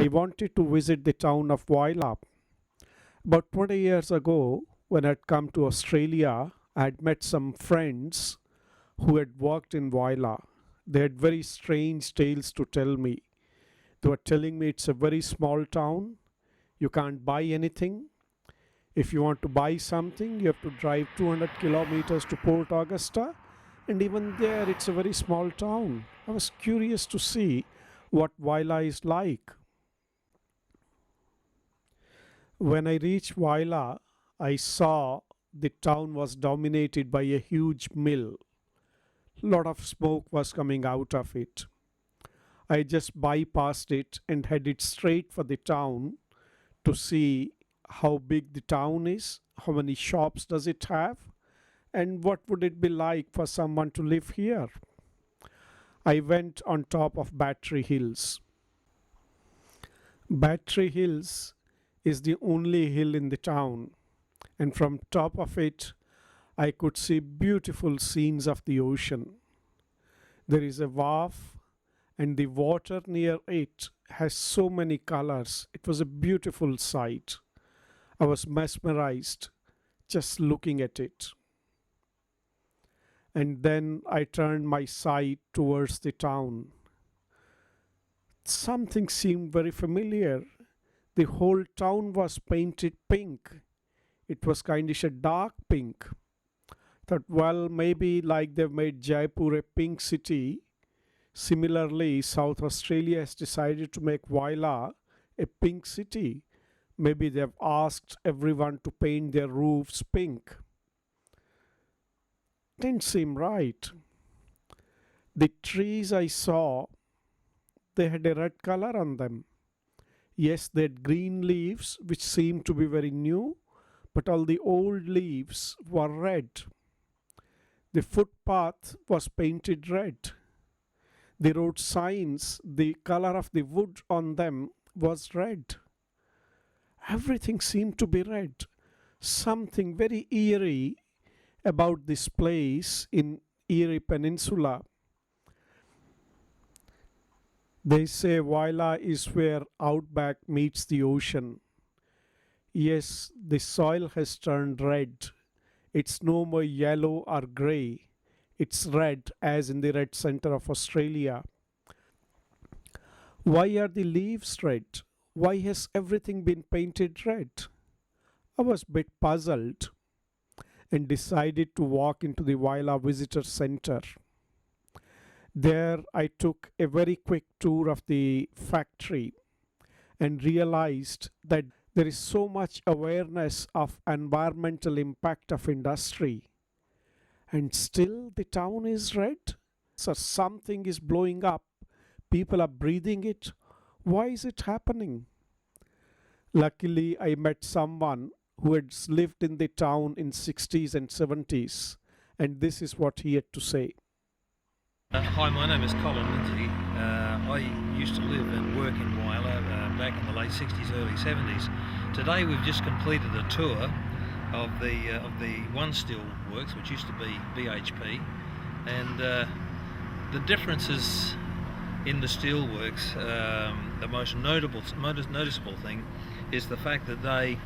I wanted to visit the town of Whyalla. About 20 years ago, when I'd come to Australia, I had met some friends who had worked in Whyalla. They had very strange tales to tell me. They were telling me it's a very small town, you can't buy anything. If you want to buy something, you have to drive 200 kilometers to Port Augusta, and even there it's a very small town. I was curious to see what Whyalla is like. When I reached Whyalla, I saw the town was dominated by a huge mill. Lot of smoke was coming out of it. I just bypassed it and headed straight for the town to see how big the town is, how many shops does it have, and what would it be like for someone to live here. I went on top of Battery Hills. Battery Hills is the only hill in the town, and from top of it I could see beautiful scenes of the ocean. There is a wharf, and the water near it has so many colors. It was a beautiful sight. I was mesmerized just looking at it. And then I turned my sight towards the town. Something seemed very familiar. The whole town was painted pink. It was kindish a dark pink. Thought, well, maybe like they've made Jaipur a pink city, similarly South Australia has decided to make Whyalla a pink city. Maybe they've asked everyone to paint their roofs pink. Didn't seem right. The trees I saw, they had a red color on them. Yes, they had green leaves which seemed to be very new, but all the old leaves were red. The footpath was painted red. The road signs, the color of the wood on them was red. Everything seemed to be red. Something very eerie about this place in Erie Peninsula. They say Whyalla is where outback meets the ocean. Yes, the soil has turned red. It's no more yellow or grey. It's red, as in the red centre of Australia. Why are the leaves red? Why has everything been painted red? I was a bit puzzled and decided to walk into the Whyalla Visitor Centre. There I took a very quick tour of the factory and realized that there is so much awareness of environmental impact of industry, and still the town is red. So something is blowing up. People are breathing it. Why is it happening? Luckily, I met someone who had lived in the town in 60s and 70s, and this is what he had to say. Hi, my name is Colin Lindsay. I used to live and work in Whyalla back in the late 60s, early 70s. Today we've just completed a tour of the OneSteel works, which used to be BHP, and the differences in the steelworks, the most noticeable thing is the fact that they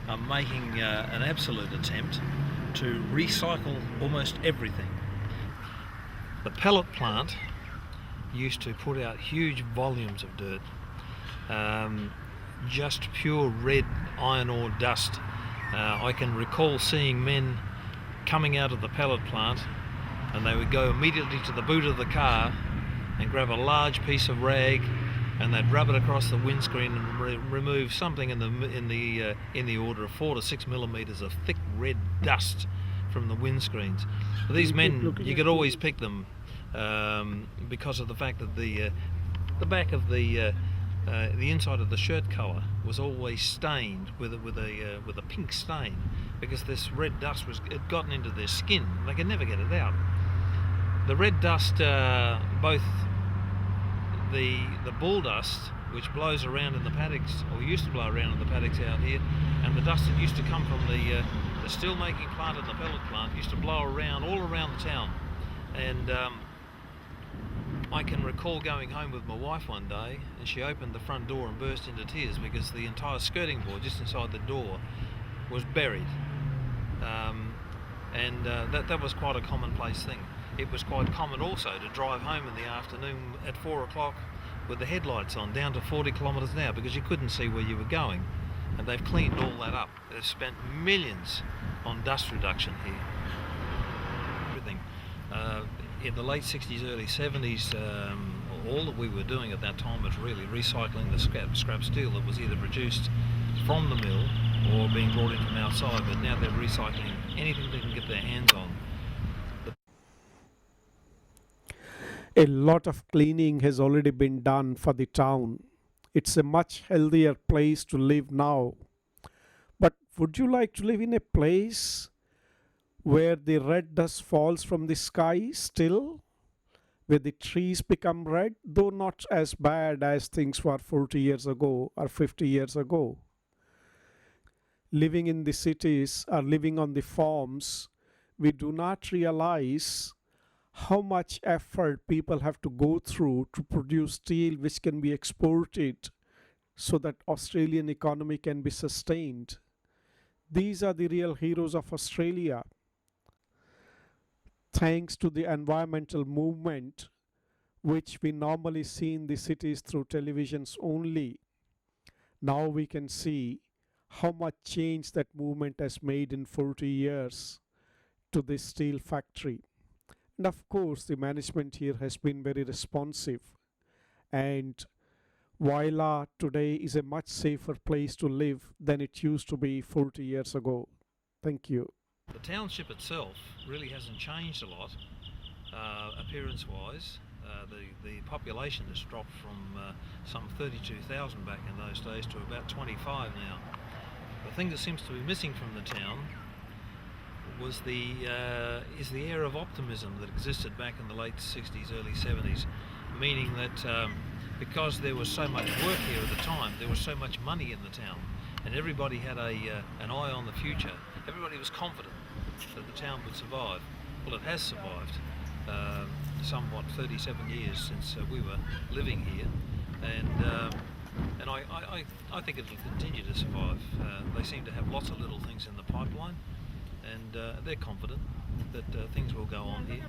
are making an absolute attempt to recycle almost everything. The pellet plant used to put out huge volumes of dirt, just pure red iron ore dust. I can recall seeing men coming out of the pellet plant, and they would go immediately to the boot of the car and grab a large piece of rag, and they'd rub it across the windscreen and remove something in the order of 4 to 6 millimeters of thick red dust from the windscreens. But these men, you could always pick them because of the fact that the back of the inside of the shirt collar was always stained with a pink stain, because this red dust had gotten into their skin. They could never get it out. The red dust, both the bull dust, which blows around in the paddocks, or used to blow around in the paddocks out here, and the dust that used to come from the steel making plant and the pellet plant used to blow around all around the town, and I can recall going home with my wife one day, and she opened the front door and burst into tears because the entire skirting board just inside the door was buried. That was quite a commonplace thing. It was quite common also to drive home in the afternoon at 4 o'clock with the headlights on down to 40 kilometres an hour because you couldn't see where you were going. And they've cleaned all that up. They've spent millions on dust reduction here. Everything. In the late 60s, early 70s, all that we were doing at that time was really recycling the scrap steel that was either produced from the mill or being brought in from outside, but now they're recycling anything they can get their hands on. A lot of cleaning has already been done for the town. It's a much healthier place to live now. But would you like to live in a place where the red dust falls from the sky still? Where the trees become red, though not as bad as things were 40 years ago or 50 years ago. Living in the cities or living on the farms, we do not realize how much effort people have to go through to produce steel which can be exported so that Australian economy can be sustained. These are the real heroes of Australia. Thanks to the environmental movement, which we normally see in the cities through televisions only, now we can see how much change that movement has made in 40 years to this steel factory. And of course, the management here has been very responsive. And Whyalla today is a much safer place to live than it used to be 40 years ago. Thank you. The township itself really hasn't changed a lot, appearance-wise. The population has dropped from some 32,000 back in those days to about 25 now. The thing that seems to be missing from the town is the air of optimism that existed back in the late 60s, early 70s, meaning that because there was so much work here at the time, there was so much money in the town, and everybody had an eye on the future. Everybody was confident that the town would survive. Well, it has survived. Somewhat 37 years since we were living here, and I think it will continue to survive. They seem to have lots of little things in the pipeline, and they're confident that things will go on here.